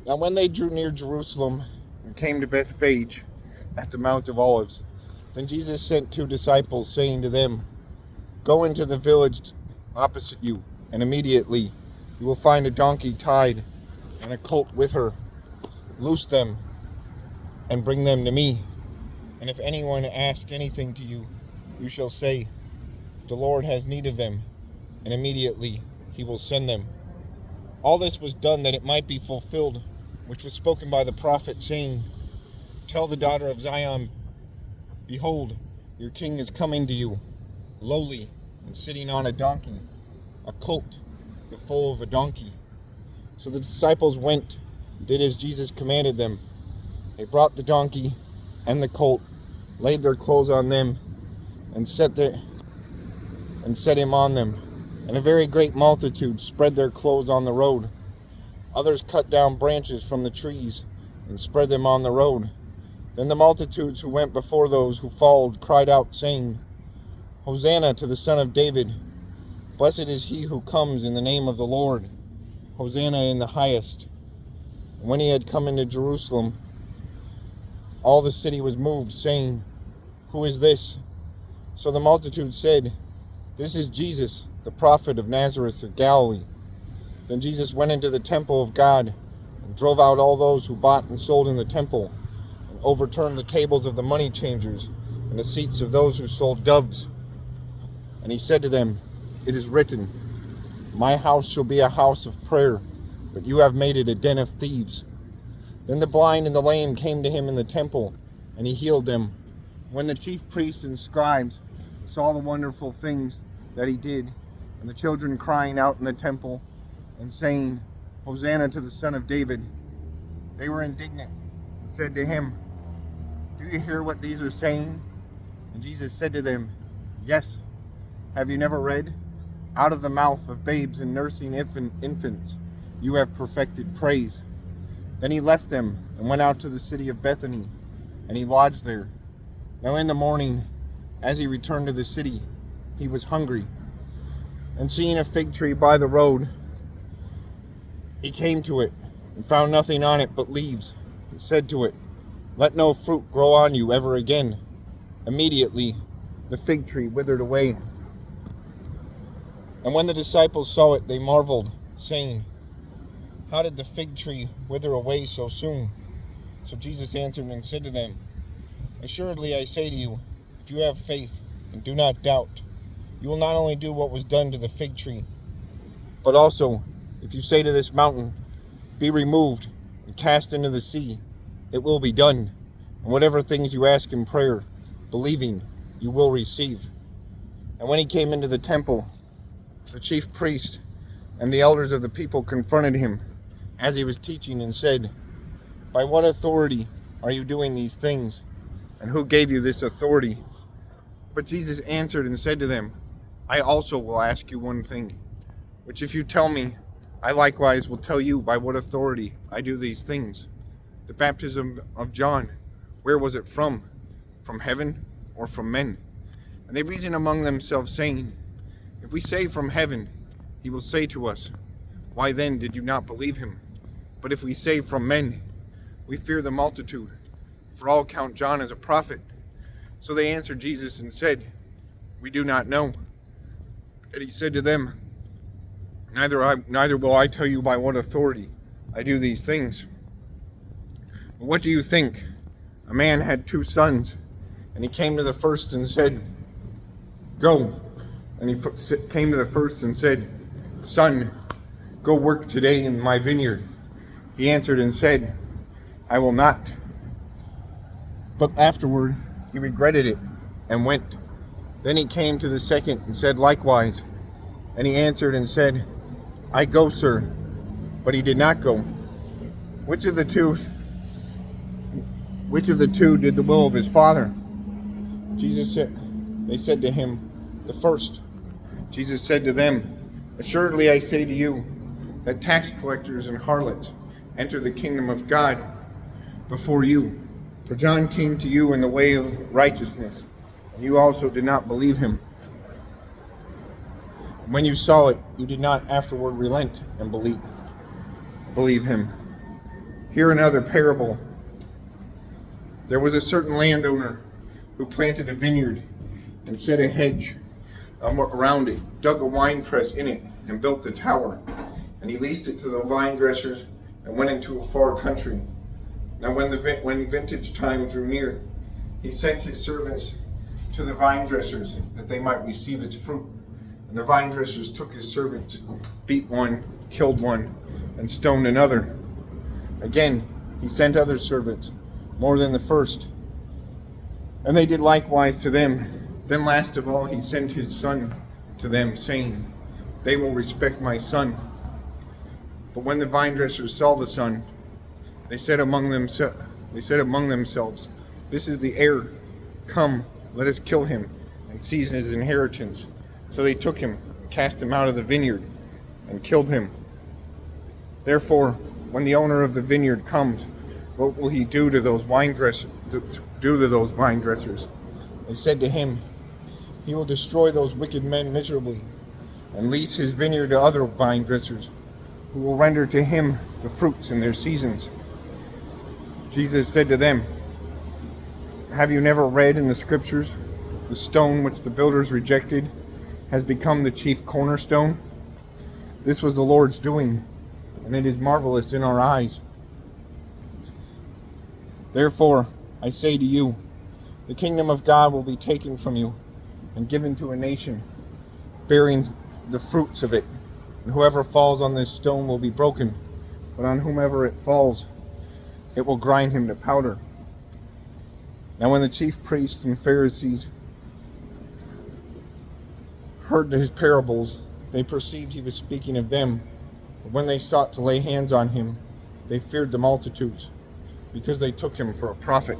Now when they drew near Jerusalem and came to Bethphage at the Mount of Olives, then Jesus sent 2 disciples, saying to them, "Go into the village opposite you, and immediately you will find a donkey tied and a colt with her. Loose them and bring them to me. And if anyone asks anything to you, you shall say, 'The Lord has need of them,' and immediately he will send them." All this was done that it might be fulfilled, which was spoken by the prophet, saying, "Tell the daughter of Zion, behold, your king is coming to you, lowly and sitting on a donkey, a colt, the foal of a donkey." So the disciples went and did as Jesus commanded them. They brought the donkey and the colt, laid their clothes on them, and set him on them. And a very great multitude spread their clothes on the road. Others cut down branches from the trees and spread them on the road. Then the multitudes who went before those who followed cried out, saying, "Hosanna to the Son of David! Blessed is he who comes in the name of the Lord! Hosanna in the highest!" And when he had come into Jerusalem, all the city was moved, saying, "Who is this?" So the multitude said, "This is Jesus, the prophet of Nazareth of Galilee." Then Jesus went into the temple of God and drove out all those who bought and sold in the temple, and overturned the tables of the money changers and the seats of those who sold doves. And he said to them, "It is written, 'My house shall be a house of prayer,' but you have made it a den of thieves." Then the blind and the lame came to him in the temple, and he healed them. When the chief priests and scribes saw the wonderful things that he did, and the children crying out in the temple and saying, "Hosanna to the Son of David," they were indignant and said to him, "Do you hear what these are saying?" And Jesus said to them, "Yes. Have you never read, 'Out of the mouth of babes and nursing infants you have perfected praise'?" Then he left them and went out to the city of Bethany, and he lodged there. Now in the morning, as he returned to the city, he was hungry. And seeing a fig tree by the road, he came to it, and found nothing on it but leaves, and said to it, "Let no fruit grow on you ever again." Immediately the fig tree withered away. And when the disciples saw it, they marveled, saying, "How did the fig tree wither away so soon?" So Jesus answered and said to them, "Assuredly I say to you, if you have faith and do not doubt, you will not only do what was done to the fig tree, but also, if you say to this mountain, 'Be removed and cast into the sea,' it will be done. And whatever things you ask in prayer, believing, you will receive." And when he came into the temple, the chief priest and the elders of the people confronted him as he was teaching, and said, "By what authority are you doing these things? And who gave you this authority?" But Jesus answered and said to them, "I also will ask you one thing, which if you tell me, I likewise will tell you by what authority I do these things. The baptism of John, where was it from? From heaven or from men?" And they reasoned among themselves, saying, "If we say from heaven, he will say to us, 'Why then did you not believe him?' But if we say from men, we fear the multitude, for all count John as a prophet." So they answered Jesus and said, "We do not know." And he said to them, Neither will I tell you by what authority I do these things. But what do you think? A man had 2 sons, and he came to the first and said, "Go." And he came to the first and said, "Son, go work today in my vineyard." He answered and said, "I will not." But afterward he regretted it and went. Then he came to the second and said likewise. And he answered and said, "I go, sir." But he did not go. Which of the two did the will of his father? They said to him, "The first." Jesus said to them, "Assuredly I say to you, that tax collectors and harlots enter the kingdom of God before you. For John came to you in the way of righteousness, and you also did not believe him. When you saw it, you did not afterward relent and believe him." Hear another parable. There was a certain landowner who planted a vineyard and set a hedge around it, dug a wine press in it, and built a tower. And he leased it to the vine dressers and went into a far country. Now when vintage time drew near, he sent his servants to the vine dressers that they might receive its fruit. And the vine dressers took his servants, beat one, killed one, and stoned another. Again, he sent other servants, more than the first, and they did likewise to them. Then last of all he sent his son to them, saying, they will respect my son. But when the vine dressers saw the son, they said among themselves, this is the heir. Come, let us kill him and seize his inheritance. So they took him, cast him out of the vineyard, and killed him. Therefore, when the owner of the vineyard comes, what will he do to those vine dressers? They said to him, he will destroy those wicked men miserably, and lease his vineyard to other vine dressers, who will render to him the fruits in their seasons. Jesus said to them, have you never read in the scriptures, the stone which the builders rejected has become the chief cornerstone? This was the Lord's doing, and it is marvelous in our eyes. Therefore, I say to you, the kingdom of God will be taken from you and given to a nation, bearing the fruits of it. And whoever falls on this stone will be broken, but on whomever it falls, it will grind him to powder. Now when the chief priests and Pharisees heard his parables, they perceived he was speaking of them. But when they sought to lay hands on him, they feared the multitudes, because they took him for a prophet.